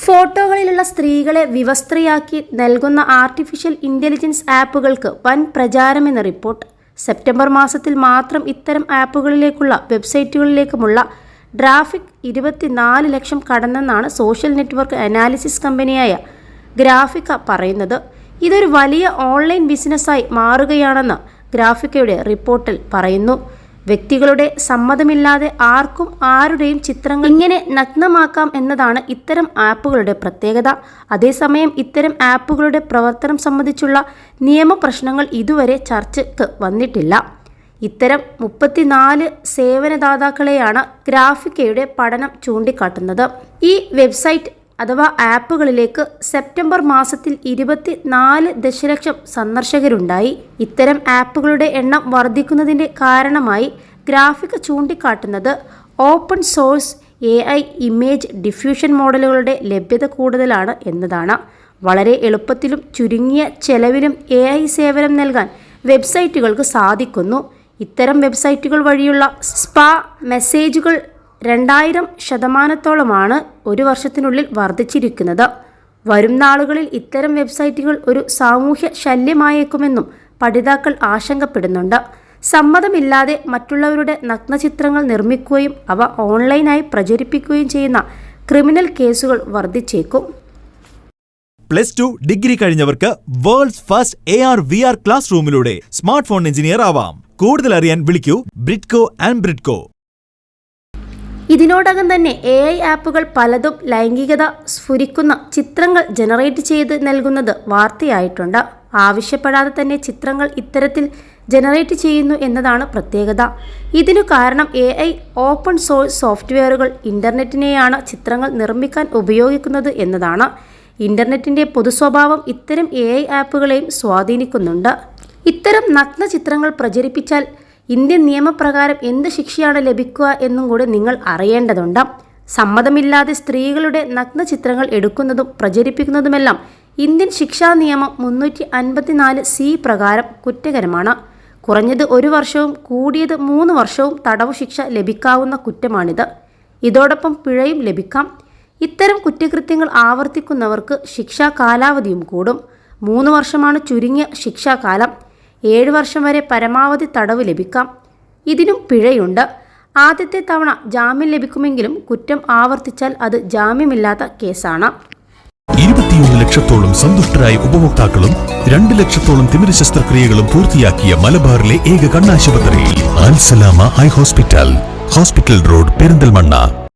ഫോട്ടോകളിലുള്ള സ്ത്രീകളെ വിവസ്ത്രയാക്കി നൽകുന്ന artificial intelligence ആപ്പുകൾക്ക് വൻ പ്രചാരമെന്ന റിപ്പോർട്ട്. സെപ്റ്റംബർ മാസത്തിൽ മാത്രം ഇത്തരം ആപ്പുകളിലേക്കുള്ള വെബ്സൈറ്റുകളിലേക്കുമുള്ള ട്രാഫിക് 24 ലക്ഷം കടന്നെന്നാണ് സോഷ്യൽ നെറ്റ്വർക്ക് അനാലിസിസ് കമ്പനിയായ ഗ്രാഫിക്ക പറയുന്നത്. ഇതൊരു വലിയ ഓൺലൈൻ ബിസിനസ്സായി മാറുകയാണെന്ന് ഗ്രാഫിക്കയുടെ റിപ്പോർട്ടിൽ പറയുന്നു. വ്യക്തികളുടെ സമ്മതമില്ലാതെ ആർക്കും ആരുടെയും ചിത്രങ്ങൾ ഇങ്ങനെ നഗ്നമാക്കാം എന്നതാണ് ഇത്തരം ആപ്പുകളുടെ പ്രത്യേകത. അതേസമയം ഇത്തരം ആപ്പുകളുടെ പ്രവർത്തനം സംബന്ധിച്ചുള്ള നിയമപ്രശ്നങ്ങൾ ഇതുവരെ ചർച്ചയ്ക്ക് വന്നിട്ടില്ല. ഇത്തരം 34 സേവനദാതാക്കളെയാണ് ഗ്രാഫിക്കയുടെ പഠനം ചൂണ്ടിക്കാട്ടുന്നത്. ഈ വെബ്സൈറ്റ് അഥവാ ആപ്പുകളിലേക്ക് സെപ്റ്റംബർ മാസത്തിൽ 24 ദശലക്ഷം സന്ദർശകരുണ്ടായി. ഇത്തരം ആപ്പുകളുടെ എണ്ണം വർദ്ധിക്കുന്നതിൻ്റെ കാരണമായി ഗ്രാഫിക്ക ചൂണ്ടിക്കാട്ടുന്നത് open source AI image diffusion മോഡലുകളുടെ ലഭ്യത കൂടുതലാണ് എന്നതാണ്. വളരെ എളുപ്പത്തിലും ചുരുങ്ങിയ ചെലവിലും AI സേവനം നൽകാൻ വെബ്സൈറ്റുകൾക്ക് സാധിക്കുന്നു. ഇത്തരം വെബ്സൈറ്റുകൾ വഴിയുള്ള സ്പാ മെസ്സേജുകൾ 2000% ഒരു വർഷത്തിനുള്ളിൽ വർദ്ധിച്ചിരിക്കുന്നത്. വരും നാളുകളിൽ ഇത്തരം വെബ്സൈറ്റുകൾ ഒരു സാമൂഹ്യ ശല്യമായേക്കുമെന്നും പഠിതാക്കൾ ആശങ്കപ്പെടുന്നുണ്ട്. സമ്മതമില്ലാതെ മറ്റുള്ളവരുടെ നഗ്നചിത്രങ്ങൾ നിർമ്മിക്കുകയും അവ ഓൺലൈനായി പ്രചരിപ്പിക്കുകയും ചെയ്യുന്ന ക്രിമിനൽ കേസുകൾ വർദ്ധിച്ചേക്കും. +2 ഡിഗ്രി കഴിഞ്ഞവർക്ക് വേൾഡ്സ് ഫസ്റ്റ് AR/VR ക്ലാസ് റൂമിലൂടെ സ്മാർട്ട് ഫോൺ എഞ്ചിനീയർ ആവാം. കൂടുതൽ അറിയാൻ വിളിക്കൂ ബ്രിഡ്കോ ആൻഡ് ബ്രിഡ്കോ. ഇതിനോടകം തന്നെ AI ആപ്പുകൾ പലതും ലൈംഗികത സ്ഫുരിക്കുന്ന ചിത്രങ്ങൾ ജനറേറ്റ് ചെയ്ത് നൽകുന്നത് വാർത്തയായിട്ടുണ്ട്. ആവശ്യപ്പെടാതെ തന്നെ ചിത്രങ്ങൾ ഇത്തരത്തിൽ ജനറേറ്റ് ചെയ്യുന്നു എന്നതാണ് പ്രത്യേകത. ഇതിനു കാരണം AI ഓപ്പൺ സോഴ്സ് സോഫ്റ്റ്വെയറുകൾ ഇൻ്റർനെറ്റിനെയാണ് ചിത്രങ്ങൾ നിർമ്മിക്കാൻ ഉപയോഗിക്കുന്നത് എന്നതാണ്. ഇൻ്റർനെറ്റിൻ്റെ പൊതുസ്വഭാവം ഇത്തരം AI ആപ്പുകളെയും സ്വാധീനിക്കുന്നുണ്ട്. ഇത്തരം നഗ്ന ചിത്രങ്ങൾ പ്രചരിപ്പിച്ചാൽ ഇന്ത്യൻ നിയമപ്രകാരം എന്ത് ശിക്ഷയാണ് ലഭിക്കുക എന്നും കൂടി നിങ്ങൾ അറിയേണ്ടതുണ്ട്. സമ്മതമില്ലാതെ സ്ത്രീകളുടെ നഗ്ന ചിത്രങ്ങൾ എടുക്കുന്നതും പ്രചരിപ്പിക്കുന്നതുമെല്ലാം ഇന്ത്യൻ ശിക്ഷാ നിയമം 354C പ്രകാരം കുറ്റകരമാണ്. കുറഞ്ഞത് 1 വർഷവും കൂടിയത് 3 വർഷവും തടവു ശിക്ഷ ലഭിക്കാവുന്ന കുറ്റമാണിത്. ഇതോടൊപ്പം പിഴയും ലഭിക്കാം. ഇത്തരം കുറ്റകൃത്യങ്ങൾ ആവർത്തിക്കുന്നവർക്ക് ശിക്ഷാ കാലാവധിയും കൂടും. 3 വർഷമാണ് ചുരുങ്ങിയ ശിക്ഷാകാലം. 7 വർഷം വരെ പരമാവധി തടവ് ലഭിക്കാം. ഇതിനും പിഴയുണ്ട്. ആദ്യത്തെ തവണ ജാമ്യം ലഭിക്കുമെങ്കിലും കുറ്റം ആവർത്തിച്ചാൽ അത് ജാമ്യമില്ലാത്ത കേസാണ്. 21 ലക്ഷത്തോളം സന്തുഷ്ടരായ ഉപഭോക്താക്കളും 2 ലക്ഷത്തോളം തിമിര ശസ്ത്രക്രിയകളും പൂർത്തിയാക്കിയ മലബാറിലെ ഏക കണ്ണാശുപത്രി അൽ സലാമ ഹൈ ഹോസ്പിറ്റൽ റോഡ് പെരിന്തൽമണ്ണ.